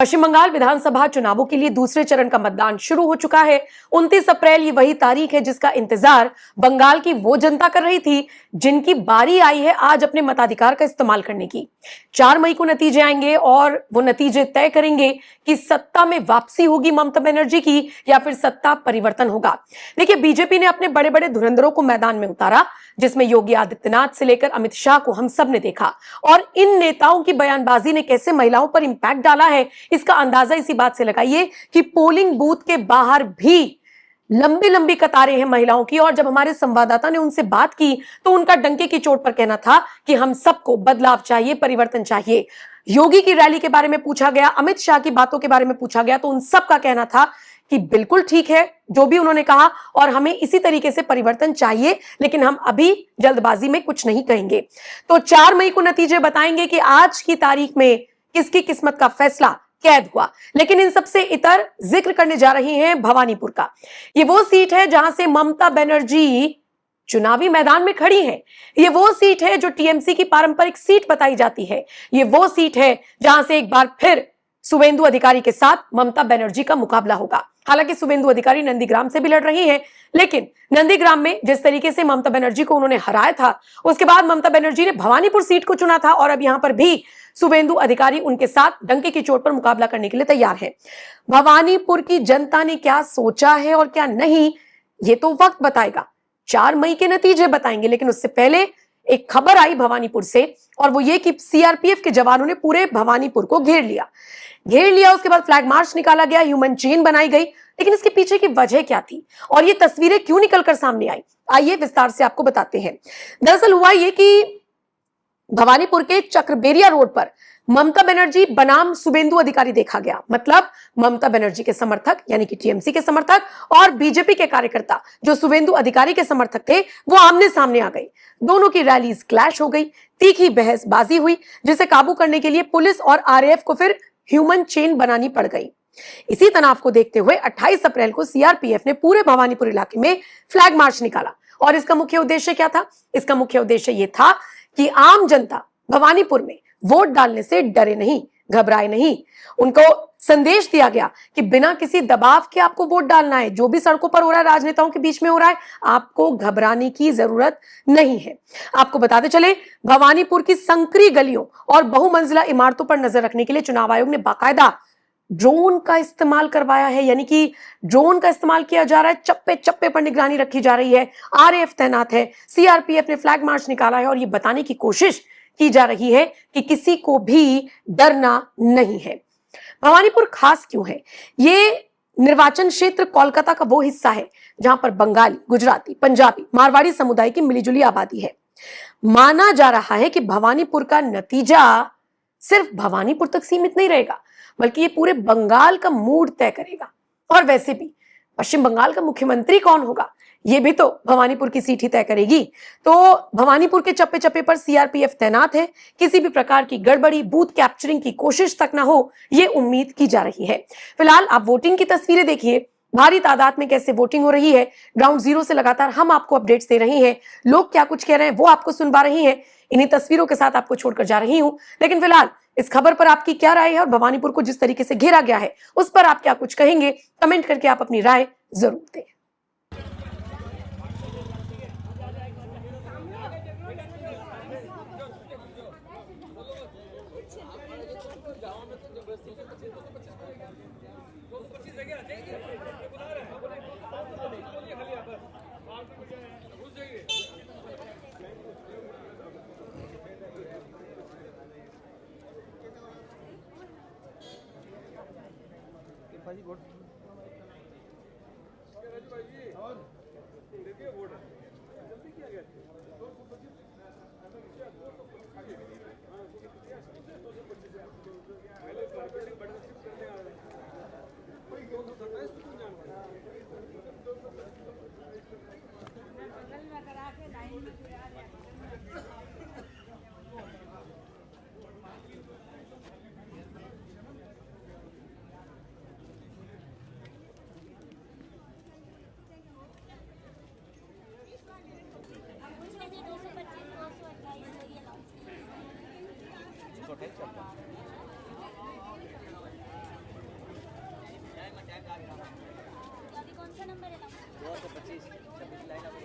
पश्चिम बंगाल विधानसभा चुनावों के लिए दूसरे चरण का मतदान शुरू हो चुका है। 29 अप्रैल ये वही तारीख है जिसका इंतजार बंगाल की वो जनता कर रही थी जिनकी बारी आई है आज अपने मताधिकार का इस्तेमाल करने की। 4 मई को नतीजे आएंगे और वो नतीजे तय करेंगे कि सत्ता में वापसी होगी ममता बनर्जी की या फिर सत्ता परिवर्तन होगा। देखिए, बीजेपी ने अपने बड़े बड़े धुरंधरों को मैदान में उतारा, जिसमें योगी आदित्यनाथ से लेकर अमित शाह को हम सब ने देखा। और इन नेताओं की बयानबाजी ने कैसे महिलाओं पर इंपैक्ट डाला है, इसका अंदाजा इसी बात से लगाइए कि पोलिंग बूथ के बाहर भी लंबी लंबी कतारें हैं महिलाओं की। और जब हमारे संवाददाता ने उनसे बात की तो उनका डंके की चोट पर कहना था कि हम सबको बदलाव चाहिए, परिवर्तन चाहिए। योगी की रैली के बारे में पूछा गया, अमित शाह की बातों के बारे में पूछा गया तो उन सबका कहना था कि बिल्कुल ठीक है जो भी उन्होंने कहा और हमें इसी तरीके से परिवर्तन चाहिए, लेकिन हम अभी जल्दबाजी में कुछ नहीं कहेंगे। तो 4 मई को नतीजे बताएंगे कि आज की तारीख में किसकी किस्मत का फैसला कैद हुआ। लेकिन इन सबसे इतर जिक्र करने जा रही हैं भवानीपुर का। ये वो सीट है जहां से ममता बनर्जी चुनावी मैदान में खड़ी हैं। ये वो सीट है जो टीएमसी की पारंपरिक सीट बताई जाती है। ये वो सीट है जहां से एक बार फिर शुवेंदु अधिकारी के साथ ममता बनर्जी का मुकाबला होगा। हालांकि शुवेंदु अधिकारी नंदीग्राम से भी लड़ रही हैं, लेकिन नंदीग्राम में जिस तरीके से ममता बनर्जी को उन्होंने हराया था, उसके बाद ममता बनर्जी ने भवानीपुर सीट को चुना था और अब यहां पर भी शुवेंदु अधिकारी उनके साथ डंके की चोट पर मुकाबला करने के लिए तैयार है। भवानीपुर की जनता ने क्या सोचा है और क्या नहीं, ये तो वक्त बताएगा। 4 मई के नतीजे बताएंगे, लेकिन उससे पहले एक खबर आई भवानीपुर से, और वो ये कि सीआरपीएफ के जवानों ने पूरे भवानीपुर को घेर लिया। उसके बाद फ्लैग मार्च निकाला गया, ह्यूमन चेन बनाई गई। लेकिन इसके पीछे की वजह क्या थी और ये तस्वीरें क्यों निकलकर सामने आई, आइए विस्तार से आपको बताते हैं। दरअसल हुआ ये कि भवानीपुर के चक्रबेरिया रोड पर ममता बनर्जी बनाम शुवेंदु अधिकारी देखा गया। मतलब ममता बनर्जी के समर्थक यानी कि टीएमसी के समर्थक और बीजेपी के कार्यकर्ता जो शुवेंदु अधिकारी के समर्थक थे, वो आमने सामने आ गए। दोनों की रैलीज क्लैश हो गई, तीखी बहसबाजी हुई, जिसे काबू करने के लिए पुलिस और आरएएफ को फिर ह्यूमन चेन बनानी पड़ गई। इसी तनाव को देखते हुए 28 अप्रैल को सीआरपीएफ ने पूरे भवानीपुर इलाके में फ्लैग मार्च निकाला। और इसका मुख्य उद्देश्य क्या था? इसका मुख्य उद्देश्य यह था कि आम जनता भवानीपुर में वोट डालने से डरे नहीं, घबराए नहीं। उनको संदेश दिया गया कि बिना किसी दबाव के आपको वोट डालना है। जो भी सड़कों पर हो रहा है, राजनेताओं के बीच में हो रहा है, आपको घबराने की जरूरत नहीं है। आपको बताते चले, भवानीपुर की संकरी गलियों और बहुमंजिला इमारतों पर नजर रखने के लिए चुनाव आयोग ने बाकायदा ड्रोन का इस्तेमाल करवाया है। यानी कि ड्रोन का इस्तेमाल किया जा रहा है, चप्पे चप्पे पर निगरानी रखी जा रही है, आरएएफ तैनात है, सीआरपीएफ ने फ्लैग मार्च निकाला है और ये बताने की कोशिश की जा रही है कि किसी को भी डरना नहीं है। भवानीपुर खास क्यों है? ये निर्वाचन क्षेत्र कोलकाता का वो हिस्सा है जहां पर बंगाली, गुजराती, पंजाबी, मारवाड़ी समुदाय की मिलीजुली आबादी है। माना जा रहा है कि भवानीपुर का नतीजा सिर्फ भवानीपुर तक सीमित नहीं रहेगा, बल्कि ये पूरे बंगाल का मूड तय करेगा। और वैसे भी पश्चिम बंगाल का मुख्यमंत्री कौन होगा, ये भी तो भवानीपुर की सीट ही तय करेगी। तो भवानीपुर के चप्पे चप्पे पर सीआरपीएफ तैनात है। किसी भी प्रकार की गड़बड़ी, बूथ कैप्चरिंग की कोशिश तक ना हो, ये उम्मीद की जा रही है। फिलहाल आप वोटिंग की तस्वीरें देखिए, भारी तादाद में कैसे वोटिंग हो रही है। ग्राउंड जीरो से लगातार हम आपको अपडेट्स दे रहे हैं, लोग क्या कुछ कह रहे हैं वो आपको सुनवा रही हैं। इन्हीं तस्वीरों के साथ आपको छोड़कर जा रही हूं। लेकिन फिलहाल इस खबर पर आपकी क्या राय है और भवानीपुर को जिस तरीके से घेरा गया है उस पर आप क्या कुछ कहेंगे? कमेंट करके आप अपनी राय जरूर दें। Wonderful.